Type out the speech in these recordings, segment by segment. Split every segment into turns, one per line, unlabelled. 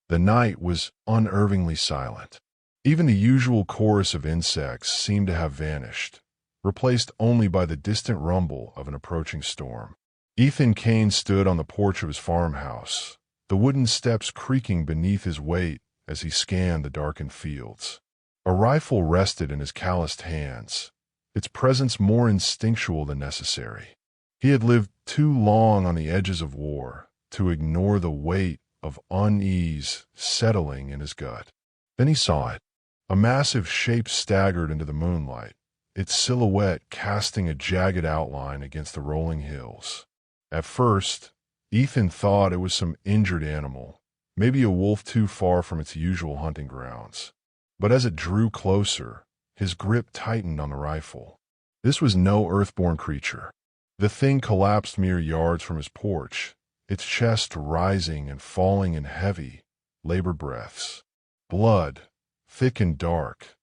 The night was unnervingly silent. Even the usual chorus of insects seemed to have vanished, replaced only by the distant rumble of an approaching storm. Ethan Kane stood on the porch of his farmhouse, the wooden steps creaking beneath his weight as he scanned the darkened fields. A rifle rested in his calloused hands, its presence more instinctual than necessary. He had lived too long on the edges of war to ignore the weight of unease settling in his gut. Then he saw it. A massive shape staggered into the moonlight, its silhouette casting a jagged outline against the rolling hills. At first, Ethan thought it was some injured animal, maybe a wolf too far from its usual hunting grounds. But as it drew closer, his grip tightened on the rifle. This was no earthborn creature. The thing collapsed mere yards from his porch, its chest rising and falling in heavy, labored breaths. Blood, thick and dark,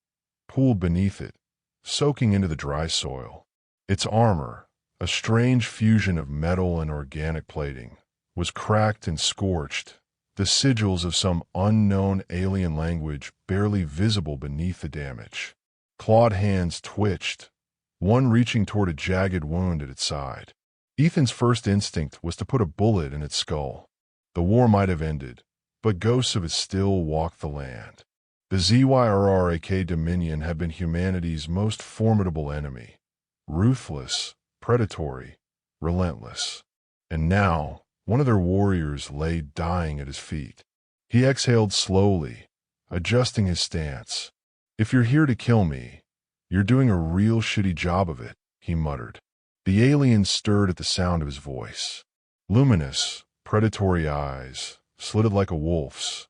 pooled beneath it, soaking into the dry soil. Its armor, a strange fusion of metal and organic plating, was cracked and scorched, the sigils of some unknown alien language barely visible beneath the damage. Clawed hands twitched, one reaching toward a jagged wound at its side. Ethan's first instinct was to put a bullet in its skull. The war might have ended, but ghosts of it still walked the land. The Zyrrak Dominion had been humanity's most formidable enemy, ruthless, predatory, relentless. And now, one of their warriors lay dying at his feet. He exhaled slowly, adjusting his stance. "If you're here to kill me, you're doing a real shitty job of it," he muttered. The alien stirred at the sound of his voice. Luminous, predatory eyes, slitted like a wolf's,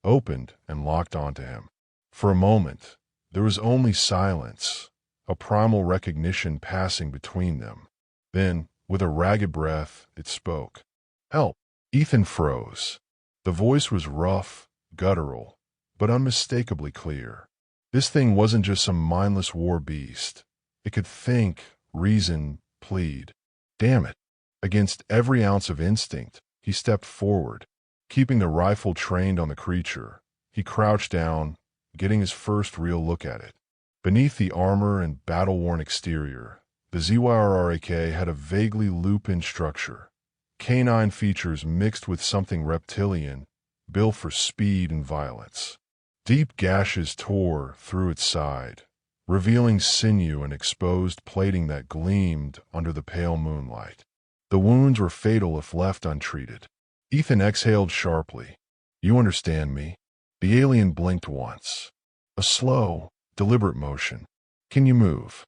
opened and locked onto him. For a moment, there was only silence, a primal recognition passing between them. Then, with a ragged breath, it spoke. "Help!" Ethan froze. The voice was rough, guttural, but unmistakably clear. This thing wasn't just some mindless war beast. It could think, reason, plead. Damn it. Against every ounce of instinct, he stepped forward. Keeping the rifle trained on the creature, he crouched down, getting his first real look at it. Beneath the armor and battle-worn exterior, the Zyrrak had a vaguely lupin structure, canine features mixed with something reptilian, built for speed and violence. Deep gashes tore through its side, revealing sinew and exposed plating that gleamed under the pale moonlight. The wounds were fatal if left untreated. Ethan exhaled sharply. "You understand me?" The alien blinked once. A slow, deliberate motion. "Can you move?"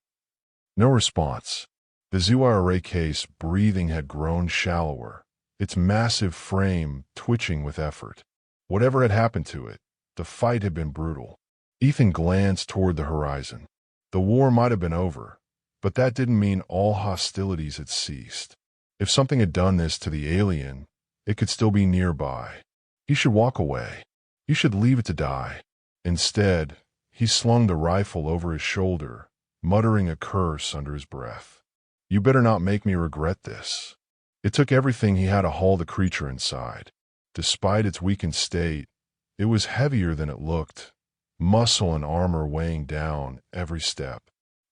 No response. The Zyrrak's breathing had grown shallower, its massive frame twitching with effort. Whatever had happened to it, the fight had been brutal. Ethan glanced toward the horizon. The war might have been over, but that didn't mean all hostilities had ceased. If something had done this to the alien, it could still be nearby. He should walk away. He should leave it to die. Instead, he slung the rifle over his shoulder, muttering a curse under his breath. "You better not make me regret this." It took everything he had to haul the creature inside. Despite its weakened state, it was heavier than it looked, muscle and armor weighing down every step.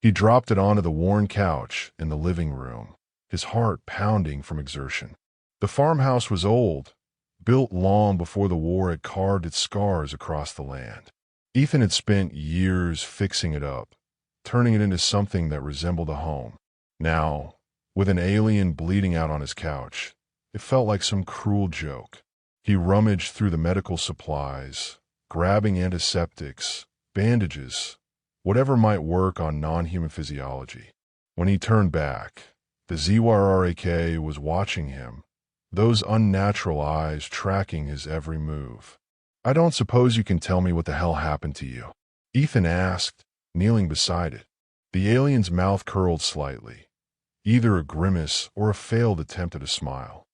He dropped it onto the worn couch in the living room, his heart pounding from exertion. The farmhouse was old, built long before the war had carved its scars across the land. Ethan had spent years fixing it up, turning it into something that resembled a home. Now, with an alien bleeding out on his couch, it felt like some cruel joke. He rummaged through the medical supplies, grabbing antiseptics, bandages, whatever might work on non-human physiology. When he turned back, the Zyrrak was watching him, those unnatural eyes tracking his every move. "I don't suppose you can tell me what the hell happened to you?" Ethan asked, kneeling beside it. The alien's mouth curled slightly, either a grimace or a failed attempt at a smile.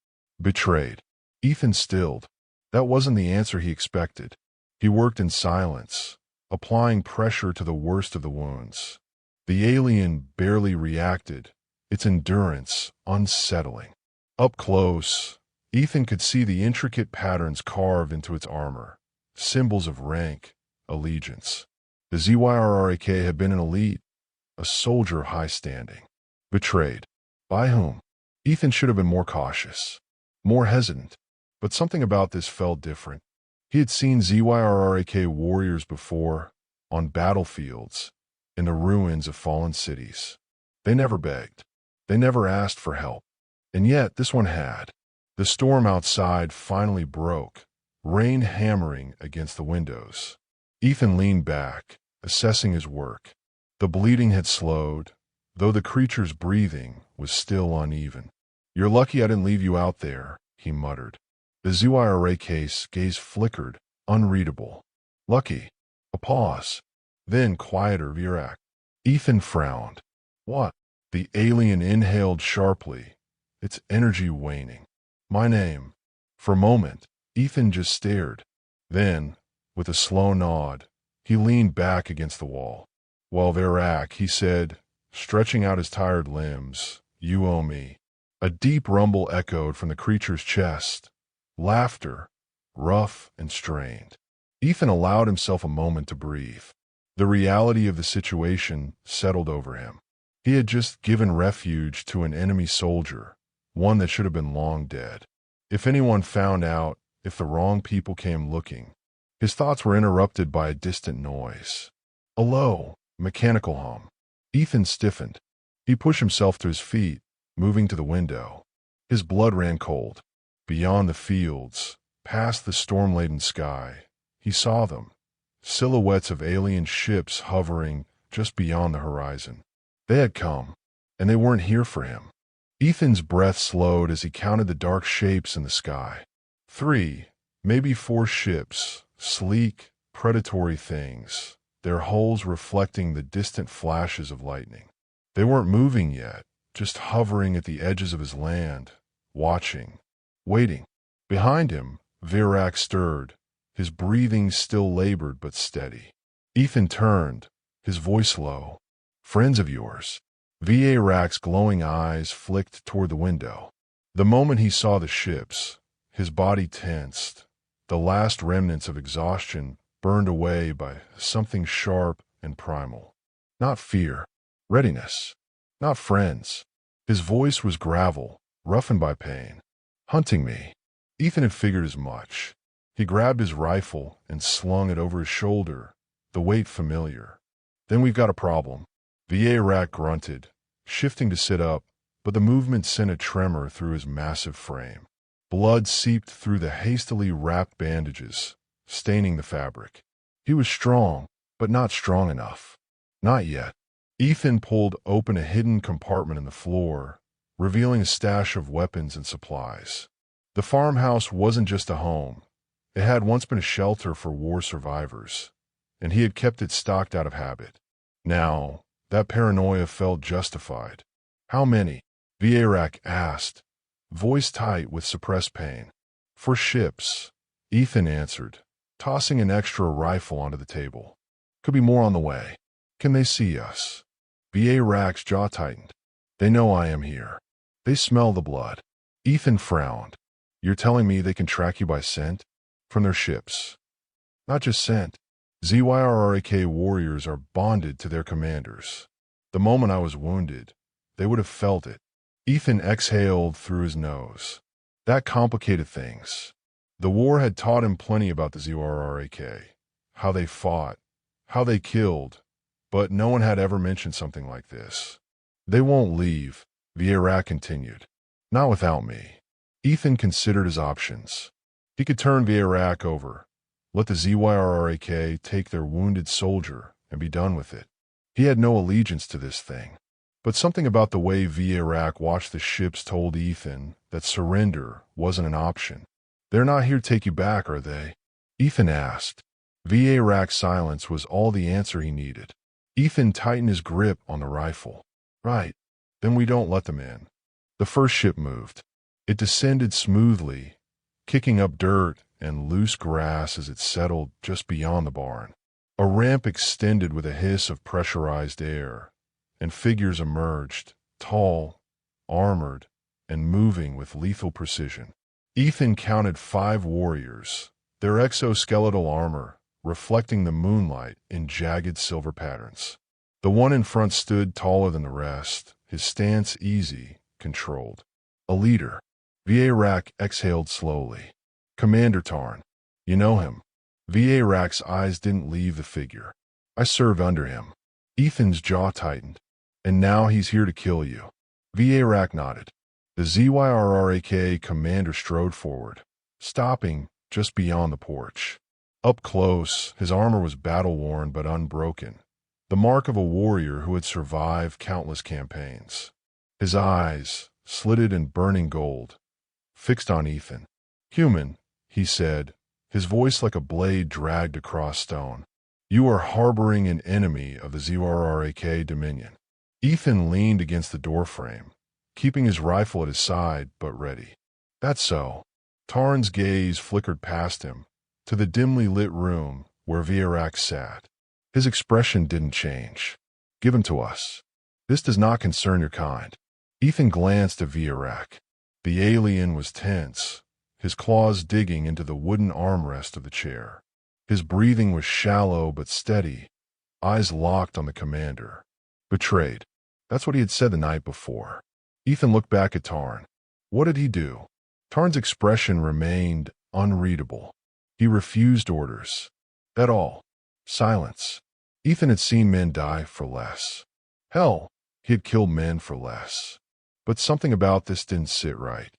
"Betrayed." Ethan stilled. That wasn't the answer he expected. He worked in silence, applying pressure to the worst of the wounds. The alien barely reacted, its endurance unsettling. Up close, Ethan could see the intricate patterns carved into its armor, symbols of rank, allegiance. The ZYRRAK had been an elite, a soldier of high standing. Betrayed. By whom? Ethan should have been more cautious, more hesitant, but something about this felt different. He had seen ZYRRAK warriors before, on battlefields, in the ruins of fallen cities. They never begged. They never asked for help. And yet this one had. The storm outside finally broke, rain hammering against the windows. Ethan leaned back, assessing his work. The bleeding had slowed, though the creature's breathing was still uneven. "You're lucky I didn't leave you out there," he muttered. The ZYRAK's gaze flickered, unreadable. "Lucky." A pause. Then quieter Virak. Ethan frowned. "What?" The alien inhaled sharply, its energy waning. "My name." For a moment, Ethan just stared. Then, with a slow nod, he leaned back against the wall. "Well, Virak," he said, stretching out his tired limbs, "you owe me." A deep rumble echoed from the creature's chest. Laughter, rough and strained. Ethan allowed himself a moment to breathe. The reality of the situation settled over him. He had just given refuge to an enemy soldier, one that should have been long dead. If anyone found out, if the wrong people came looking. His thoughts were interrupted by a distant noise. A low, mechanical hum. Ethan stiffened. He pushed himself to his feet, moving to the window. His blood ran cold. Beyond the fields, past the storm-laden sky, he saw them, silhouettes of alien ships hovering just beyond the horizon. They had come, and they weren't here for him. Ethan's breath slowed as he counted the dark shapes in the sky. 3, maybe 4 ships, sleek, predatory things, their hulls reflecting the distant flashes of lightning. They weren't moving yet, just hovering at the edges of his land, watching, waiting. Behind him, Virak stirred, his breathing still labored but steady. Ethan turned, his voice low. "Friends of yours." Virak's glowing eyes flicked toward the window. The moment he saw the ships, his body tensed, the last remnants of exhaustion burned away by something sharp and primal. Not fear, readiness, not friends. His voice was gravel, roughened by pain. "Hunting me." Ethan had figured as much. He grabbed his rifle and slung it over his shoulder, the weight familiar. "Then we've got a problem." Virak grunted, shifting to sit up, but the movement sent a tremor through his massive frame. Blood seeped through the hastily wrapped bandages, staining the fabric. He was strong, but not strong enough. Not yet. Ethan pulled open a hidden compartment in the floor, revealing a stash of weapons and supplies. The farmhouse wasn't just a home. It had once been a shelter for war survivors, and he had kept it stocked out of habit. Now, that paranoia felt justified. "How many?" Virak asked, voice tight with suppressed pain. "For ships," Ethan answered, tossing an extra rifle onto the table. "Could be more on the way." "Can they see us?" Virak's jaw tightened. "They know I am here. They smell the blood." Ethan frowned. "You're telling me they can track you by scent? From their ships?" "Not just scent. ZYRRAK warriors are bonded to their commanders. The moment I was wounded, they would have felt it." Ethan exhaled through his nose. That complicated things. The war had taught him plenty about the ZYRRAK, how they fought, how they killed, but no one had ever mentioned something like this. "They won't leave," Virak continued. "Not without me." Ethan considered his options. He could turn Virak over, let the ZYRRAK take their wounded soldier, and be done with it. He had no allegiance to this thing. But something about the way Virak watched the ships told Ethan that surrender wasn't an option. "They're not here to take you back, are they?" Ethan asked. Virak's silence was all the answer he needed. Ethan tightened his grip on the rifle. "Right. Then we don't let them in." The first ship moved. It descended smoothly, kicking up dirt and loose grass as it settled just beyond the barn. A ramp extended with a hiss of pressurized air, and figures emerged, tall, armored, and moving with lethal precision. Ethan counted 5 warriors, their exoskeletal armor reflecting the moonlight in jagged silver patterns. The one in front stood taller than the rest, his stance easy, controlled. A leader. Vierak exhaled slowly. Commander Tarn. You know him. Vierak's eyes didn't leave the figure. I served under him. Ethan's jaw tightened. And now he's here to kill you. Vierak nodded. The ZYRRAK commander strode forward, stopping just beyond the porch. Up close, his armor was battle-worn but unbroken, the mark of a warrior who had survived countless campaigns. His eyes, slitted in burning gold, fixed on Ethan. Human, he said, his voice like a blade dragged across stone. You are harboring an enemy of the ZYRRAK Dominion. Ethan leaned against the doorframe, keeping his rifle at his side but ready. That's so. Tarn's gaze flickered past him, to the dimly lit room where Vierak sat. His expression didn't change. Give him to us. This does not concern your kind. Ethan glanced at Vierak. The alien was tense, his claws digging into the wooden armrest of the chair. His breathing was shallow but steady, eyes locked on the commander. Betrayed. That's what he had said the night before. Ethan looked back at Tarn. What did he do? Tarn's expression remained unreadable. He refused orders. That all. Silence. Ethan had seen men die for less. Hell, he had killed men for less. But something about this didn't sit right.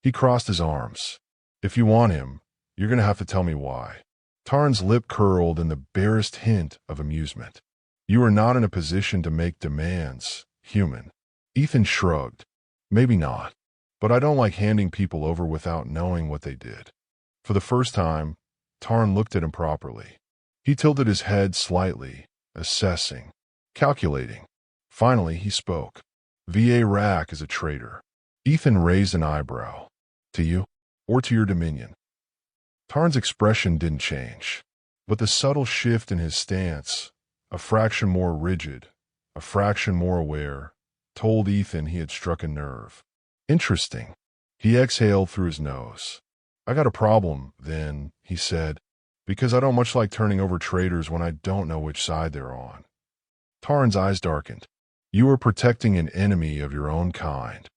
He crossed his arms. If you want him, you're going to have to tell me why. Tarn's lip curled in the barest hint of amusement. You are not in a position to make demands, human. Ethan shrugged. Maybe not. But I don't like handing people over without knowing what they did. For the first time, Tarn looked at him properly. He tilted his head slightly, assessing, calculating. Finally, he spoke. Vierak is a traitor. Ethan raised an eyebrow. To you, or to your dominion? Tarn's expression didn't change, but the subtle shift in his stance, a fraction more rigid, a fraction more aware, told Ethan he had struck a nerve. Interesting. He exhaled through his nose. I got a problem, then, he said, because I don't much like turning over traitors when I don't know which side they're on. Tarn's eyes darkened. You are protecting an enemy of your own kind.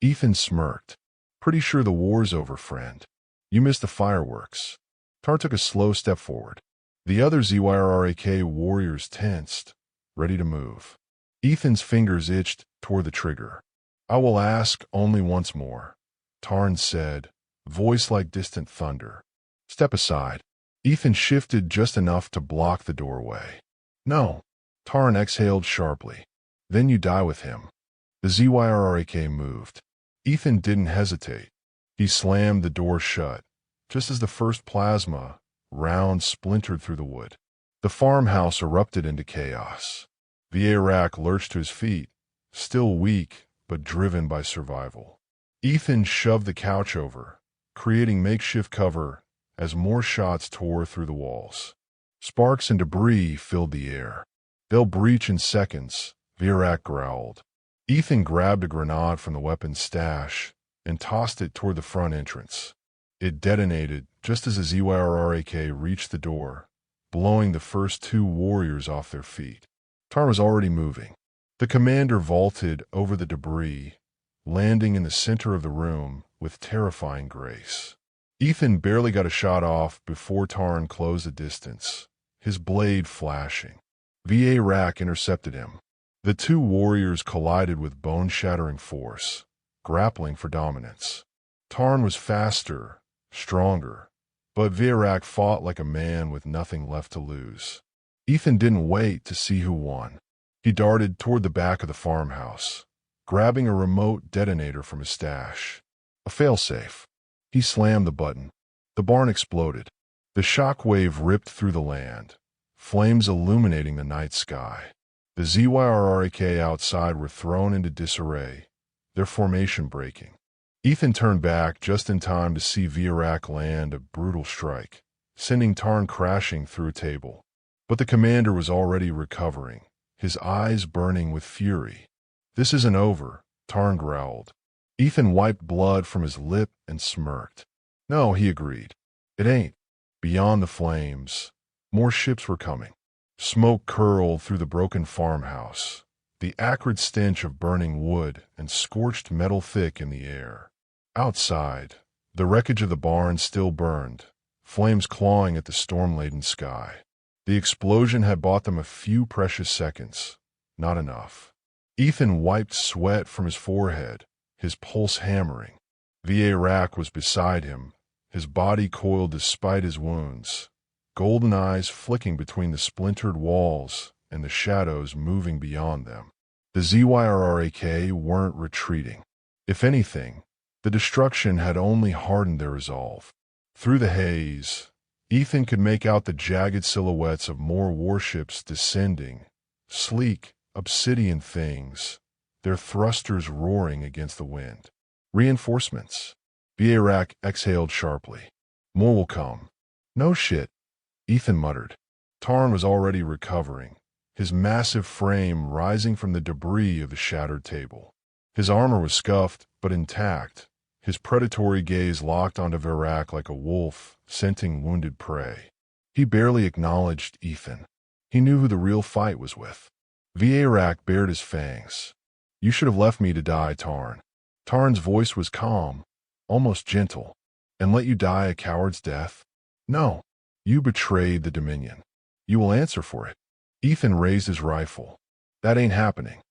Ethan smirked. Pretty sure the war's over, friend. You missed the fireworks. Tarn took a slow step forward. The other ZYRRAK warriors tensed, ready to move. Ethan's fingers itched toward the trigger. I will ask only once more, Tarn said, voice like distant thunder. Step aside. Ethan shifted just enough to block the doorway. No. Tarn exhaled sharply. Then you die with him. The ZYRRAK moved. Ethan didn't hesitate. He slammed the door shut, just as the first plasma round splintered through the wood. The farmhouse erupted into chaos. Vierak lurched to his feet, still weak but driven by survival. Ethan shoved the couch over, creating makeshift cover as more shots tore through the walls. Sparks and debris filled the air. They'll breach in seconds, Vierak growled. Ethan grabbed a grenade from the weapon's stash and tossed it toward the front entrance. It detonated just as the ZYRRAK reached the door, blowing the first two warriors off their feet. Tarn was already moving. The commander vaulted over the debris, landing in the center of the room with terrifying grace. Ethan barely got a shot off before Tarn closed the distance, his blade flashing. Vierak intercepted him. The two warriors collided with bone-shattering force, grappling for dominance. Tarn was faster, stronger, but Vierak fought like a man with nothing left to lose. Ethan didn't wait to see who won. He darted toward the back of the farmhouse, grabbing a remote detonator from his stash. A failsafe. He slammed the button. The barn exploded. The shockwave ripped through the land, flames illuminating the night sky. The ZYRRAK outside were thrown into disarray, their formation breaking. Ethan turned back just in time to see Vierak land a brutal strike, sending Tarn crashing through a table. But the commander was already recovering, his eyes burning with fury. This isn't over, Tarn growled. Ethan wiped blood from his lip and smirked. No, he agreed. It ain't. Beyond the flames, more ships were coming. Smoke curled through the broken farmhouse, the acrid stench of burning wood and scorched metal thick in the air. Outside, the wreckage of the barn still burned, flames clawing at the storm-laden sky. The explosion had bought them a few precious seconds, not enough. Ethan wiped sweat from his forehead, his pulse hammering. V.A. Rack was beside him, his body coiled despite his wounds, golden eyes flicking between the splintered walls and the shadows moving beyond them. The ZYRRAK weren't retreating. If anything, the destruction had only hardened their resolve. Through the haze, Ethan could make out the jagged silhouettes of more warships descending, sleek, obsidian things, their thrusters roaring against the wind. Reinforcements. V.A. Rack exhaled sharply. More will come. No shit, Ethan muttered. Tarn was already recovering, his massive frame rising from the debris of the shattered table. His armor was scuffed, but intact, his predatory gaze locked onto Verac like a wolf, scenting wounded prey. He barely acknowledged Ethan. He knew who the real fight was with. V.A. Rack bared his fangs. You should have left me to die, Tarn. Tarn's voice was calm, almost gentle. And let you die a coward's death? No. You betrayed the Dominion. You will answer for it. Ethan raised his rifle. That ain't happening.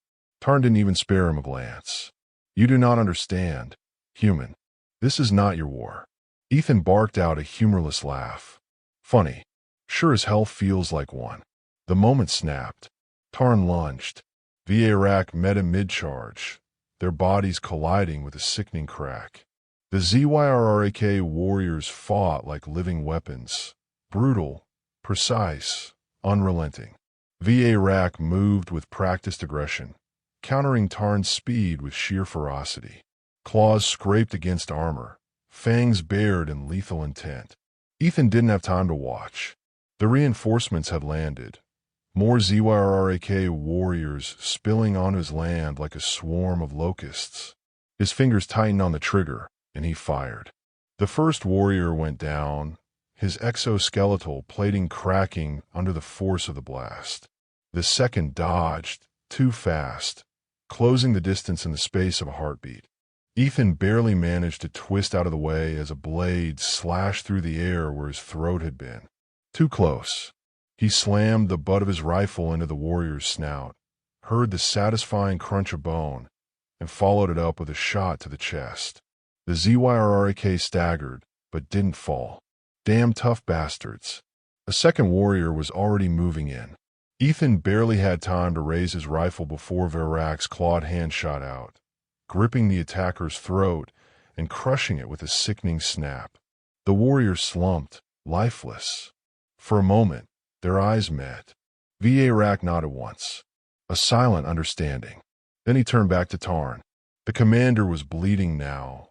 Tarn didn't even spare him a glance. You do not understand, human. This is not your war. Ethan barked out a humorless laugh. Funny. Sure as hell feels like one. The moment snapped. Tarn lunged. V.A. Rack met him mid-charge, their bodies colliding with a sickening crack. The ZYRRAK warriors fought like living weapons, brutal, precise, unrelenting. V.A. Rack moved with practiced aggression, countering Tarn's speed with sheer ferocity. Claws scraped against armor, fangs bared in lethal intent. Ethan didn't have time to watch. The reinforcements had landed. More ZYRRAK warriors spilling onto his land like a swarm of locusts. His fingers tightened on the trigger, and he fired. The first warrior went down, his exoskeletal plating cracking under the force of the blast. The second dodged, too fast, closing the distance in the space of a heartbeat. Ethan barely managed to twist out of the way as a blade slashed through the air where his throat had been. Too close. He slammed the butt of his rifle into the warrior's snout, heard the satisfying crunch of bone, and followed it up with a shot to the chest. The ZYRRAK staggered, but didn't fall. Damn tough bastards. A second warrior was already moving in. Ethan barely had time to raise his rifle before Verac's clawed hand shot out, gripping the attacker's throat and crushing it with a sickening snap. The warrior slumped, lifeless. For a moment, their eyes met. V.A. Rack nodded once, a silent understanding. Then he turned back to Tarn. The commander was bleeding now,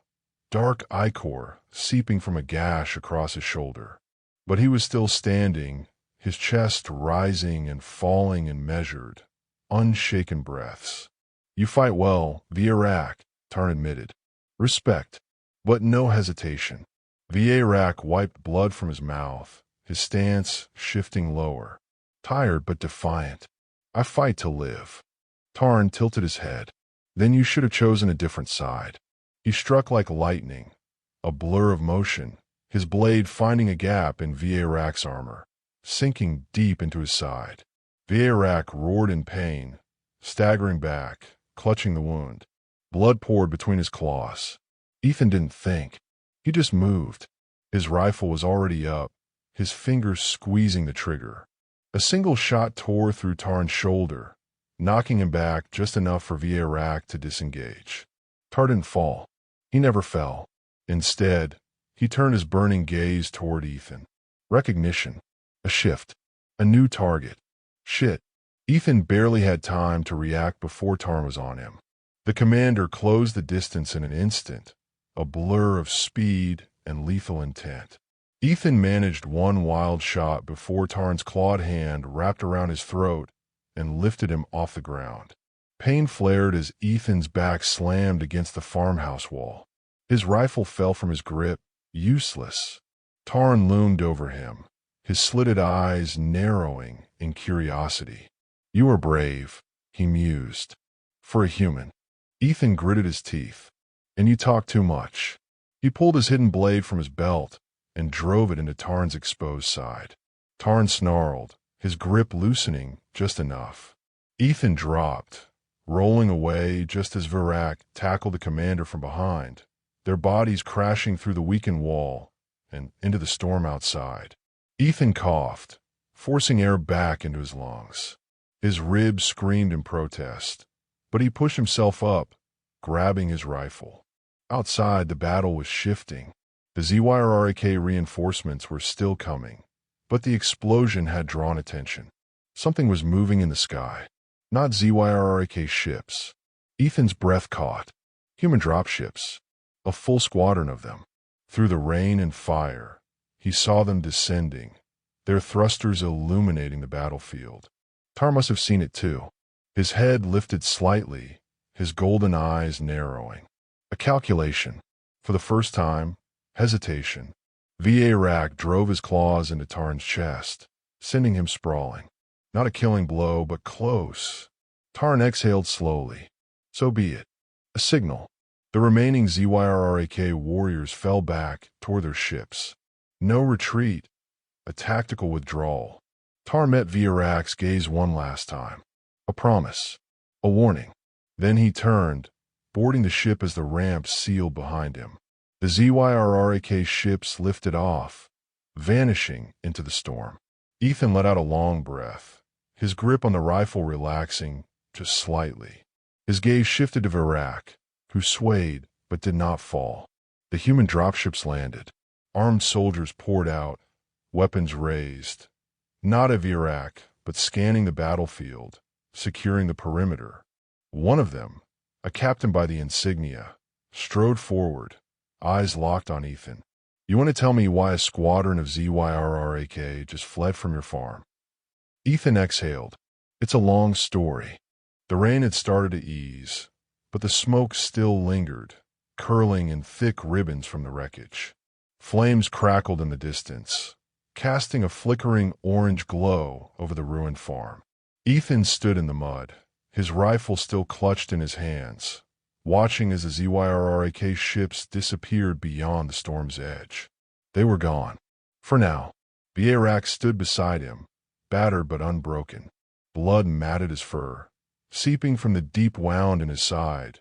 dark ichor seeping from a gash across his shoulder. But he was still standing, his chest rising and falling in measured, unshaken breaths. You fight well, V.A. Rack, Tarn admitted. Respect, but no hesitation. V.A. Rack wiped blood from his mouth, his stance shifting lower. Tired but defiant. I fight to live. Tarn tilted his head. Then you should have chosen a different side. He struck like lightning, a blur of motion, his blade finding a gap in V.A. Rack's armor, sinking deep into his side. V.A. Rack roared in pain, staggering back, clutching the wound. Blood poured between his claws. Ethan didn't think. He just moved. His rifle was already up, his fingers squeezing the trigger. A single shot tore through Tarn's shoulder, knocking him back just enough for V.A. Rack to disengage. Tar didn't fall. He never fell. Instead, he turned his burning gaze toward Ethan. Recognition. A shift. A new target. Shit. Ethan barely had time to react before Tarn was on him. The commander closed the distance in an instant, a blur of speed and lethal intent. Ethan managed one wild shot before Tarn's clawed hand wrapped around his throat and lifted him off the ground. Pain flared as Ethan's back slammed against the farmhouse wall. His rifle fell from his grip, useless. Tarn loomed over him, his slitted eyes narrowing in curiosity. "You are brave," he mused. "For a human." Ethan gritted his teeth. "And you talk too much." He pulled his hidden blade from his belt and drove it into Tarn's exposed side. Tarn snarled, his grip loosening just enough. Ethan dropped, rolling away just as Virak tackled the commander from behind, their bodies crashing through the weakened wall and into the storm outside. Ethan coughed, forcing air back into his lungs. His ribs screamed in protest, but he pushed himself up, grabbing his rifle. Outside, the battle was shifting. The ZYRRAK reinforcements were still coming, but the explosion had drawn attention. Something was moving in the sky. Not ZYRRAK ships. Ethan's breath caught. Human dropships. A full squadron of them. Through the rain and fire, he saw them descending, their thrusters illuminating the battlefield. Tar must have seen it too. His head lifted slightly, his golden eyes narrowing. A calculation. For the first time, hesitation. Virak drove his claws into Tarn's chest, sending him sprawling. Not a killing blow, but close. Tarn exhaled slowly. So be it. A signal. The remaining ZYRRAK warriors fell back toward their ships. No retreat. A tactical withdrawal. Tar met Virak's gaze one last time. A promise. A warning. Then he turned, boarding the ship as the ramps sealed behind him. The ZYRRAK ships lifted off, vanishing into the storm. Ethan let out a long breath, his grip on the rifle relaxing just slightly. His gaze shifted to Virak, who swayed but did not fall. The human dropships landed. Armed soldiers poured out, weapons raised. Not at Virak, but scanning the battlefield, securing the perimeter. One of them, a captain by the insignia, strode forward, eyes locked on Ethan. "You want to tell me why a squadron of ZYRRAK just fled from your farm?" Ethan exhaled. "It's a long story." The rain had started to ease, but the smoke still lingered, curling in thick ribbons from the wreckage. Flames crackled in the distance, casting a flickering orange glow over the ruined farm. Ethan stood in the mud, his rifle still clutched in his hands, watching as the ZYRRAK ships disappeared beyond the storm's edge. They were gone. For now. Virak stood beside him, battered but unbroken. Blood matted his fur, seeping from the deep wound in his side,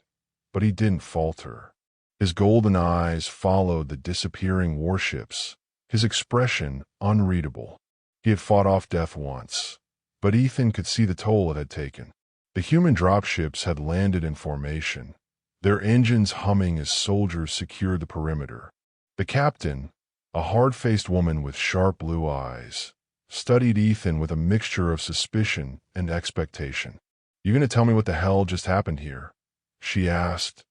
but he didn't falter. His golden eyes followed the disappearing warships, his expression unreadable. He had fought off death once, but Ethan could see the toll it had taken. The human dropships had landed in formation, their engines humming as soldiers secured the perimeter. The captain, a hard-faced woman with sharp blue eyes, studied Ethan with a mixture of suspicion and expectation. "You gonna tell me what the hell just happened here?" she asked,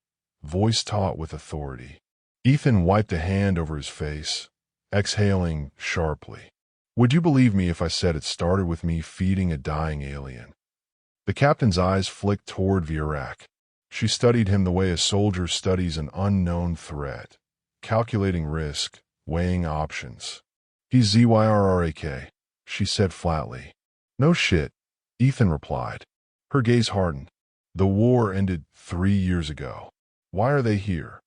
voice taut with authority. Ethan wiped a hand over his face, exhaling sharply. "Would you believe me if I said it started with me feeding a dying alien?" The captain's eyes flicked toward Virak. She studied him the way a soldier studies an unknown threat, calculating risk, weighing options. "He's ZYRRAK, she said flatly. "No shit," Ethan replied. Her gaze hardened. "The war ended 3 years ago. Why are they here?"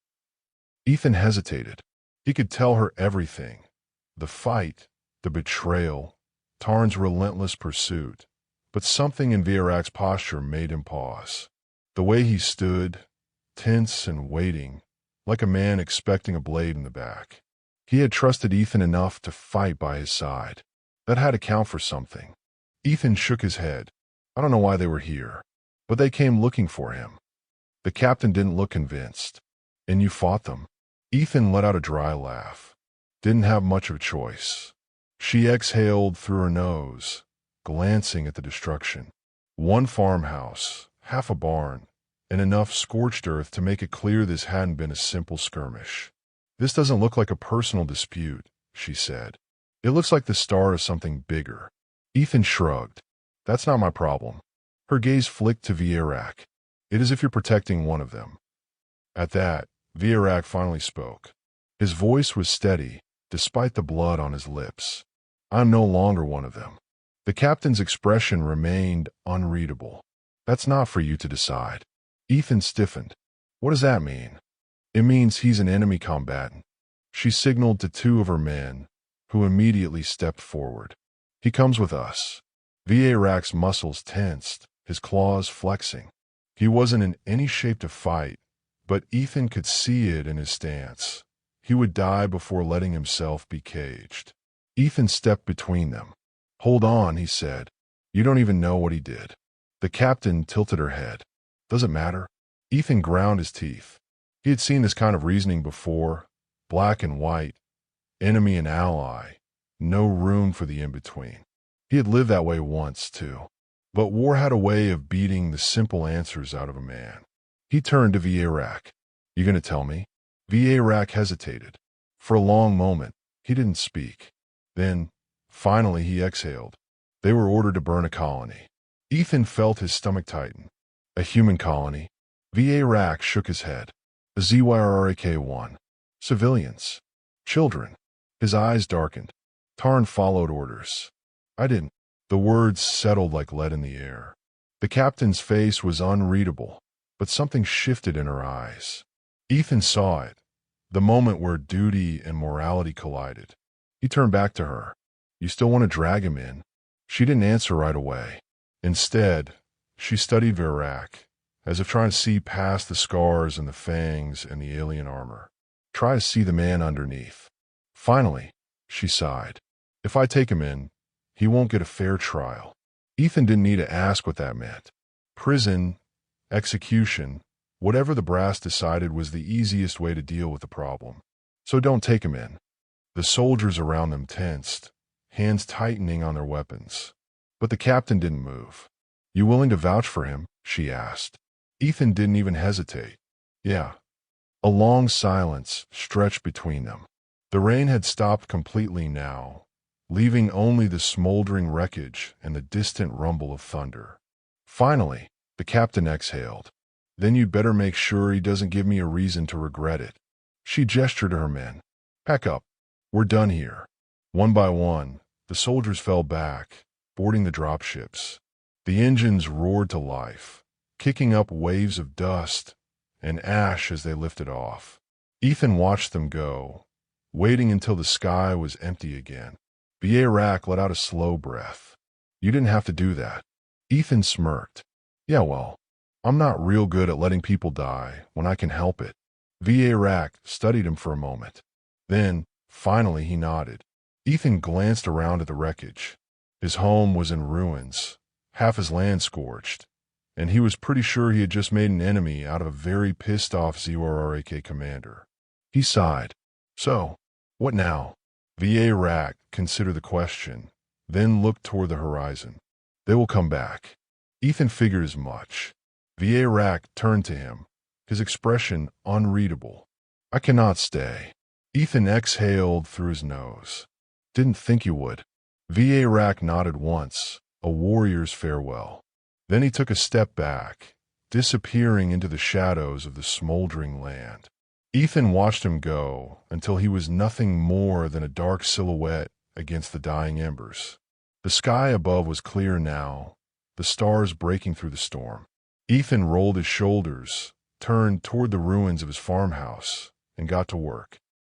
Ethan hesitated. He could tell her everything. The fight, the betrayal, Tarn's relentless pursuit. But something in Virak's posture made him pause. The way he stood, tense and waiting, like a man expecting a blade in the back. He had trusted Ethan enough to fight by his side. That had to count for something. Ethan shook his head. "I don't know why they were here, but they came looking for him." The captain didn't look convinced. "And you fought them?" Ethan let out a dry laugh. "Didn't have much of a choice." She exhaled through her nose, glancing at the destruction. One farmhouse, half a barn, and enough scorched earth to make it clear this hadn't been a simple skirmish. "This doesn't look like a personal dispute," she said. "It looks like the start of something bigger." Ethan shrugged. "That's not my problem." Her gaze flicked to Virak. "It is if you're protecting one of them." At that, Virak finally spoke. His voice was steady, despite the blood on his lips. I'm no longer one of them. The captain's expression remained unreadable. That's not for you to decide. Ethan stiffened. What does that mean? It means he's an enemy combatant. She signaled to two of her men, who immediately stepped forward. He comes with us. Vierak's muscles tensed, his claws flexing. He wasn't in any shape to fight, but Ethan could see it in his stance. He would die before letting himself be caged. Ethan stepped between them. Hold on, he said. You don't even know what he did. The captain tilted her head. Does it matter? Ethan ground his teeth. He had seen this kind of reasoning before. Black and white. Enemy and ally. No room for the in-between. He had lived that way once, too. But war had a way of beating the simple answers out of a man. He turned to Vierak. You gonna tell me? Vierak hesitated. For a long moment, he didn't speak. Then, finally, he exhaled. They were ordered to burn a colony. Ethan felt his stomach tighten. A human colony? Vierak shook his head. A ZYRRAK-1. Civilians. Children. His eyes darkened. Tarn followed orders. I didn't. The words settled like lead in the air. The captain's face was unreadable, but something shifted in her eyes. Ethan saw it, the moment where duty and morality collided. He turned back to her. You still want to drag him in? She didn't answer right away. Instead, she studied Vierak, as if trying to see past the scars and the fangs and the alien armor. Try to see the man underneath. Finally, she sighed. If I take him in, he won't get a fair trial. Ethan didn't need to ask what that meant. Prison, execution, whatever the brass decided was the easiest way to deal with the problem. So don't take him in. The soldiers around them tensed, hands tightening on their weapons. But the captain didn't move. You willing to vouch for him? She asked. Ethan didn't even hesitate. Yeah. A long silence stretched between them. The rain had stopped completely now, leaving only the smoldering wreckage and the distant rumble of thunder. Finally, the captain exhaled. Then you'd better make sure he doesn't give me a reason to regret it. She gestured to her men. Pack up. We're done here. One by one, the soldiers fell back, boarding the dropships. The engines roared to life, kicking up waves of dust and ash as they lifted off. Ethan watched them go, waiting until the sky was empty again. Vierak let out a slow breath. You didn't have to do that. Ethan smirked. Yeah, well, I'm not real good at letting people die when I can help it. Vierak studied him for a moment. Then, finally, he nodded. Ethan glanced around at the wreckage. His home was in ruins, half his land scorched, and he was pretty sure he had just made an enemy out of a very pissed-off ZRRAK commander. He sighed. So, what now? Vierak considered the question, then looked toward the horizon. They will come back. Ethan figured as much. Vierak turned to him, his expression unreadable. I cannot stay. Ethan exhaled through his nose. Didn't think you would. Vierak nodded once, a warrior's farewell. Then he took a step back, disappearing into the shadows of the smoldering land. Ethan watched him go until he was nothing more than a dark silhouette against the dying embers. The sky above was clear now, the stars breaking through the storm. Ethan rolled his shoulders, turned toward the ruins of his farmhouse, and got to work.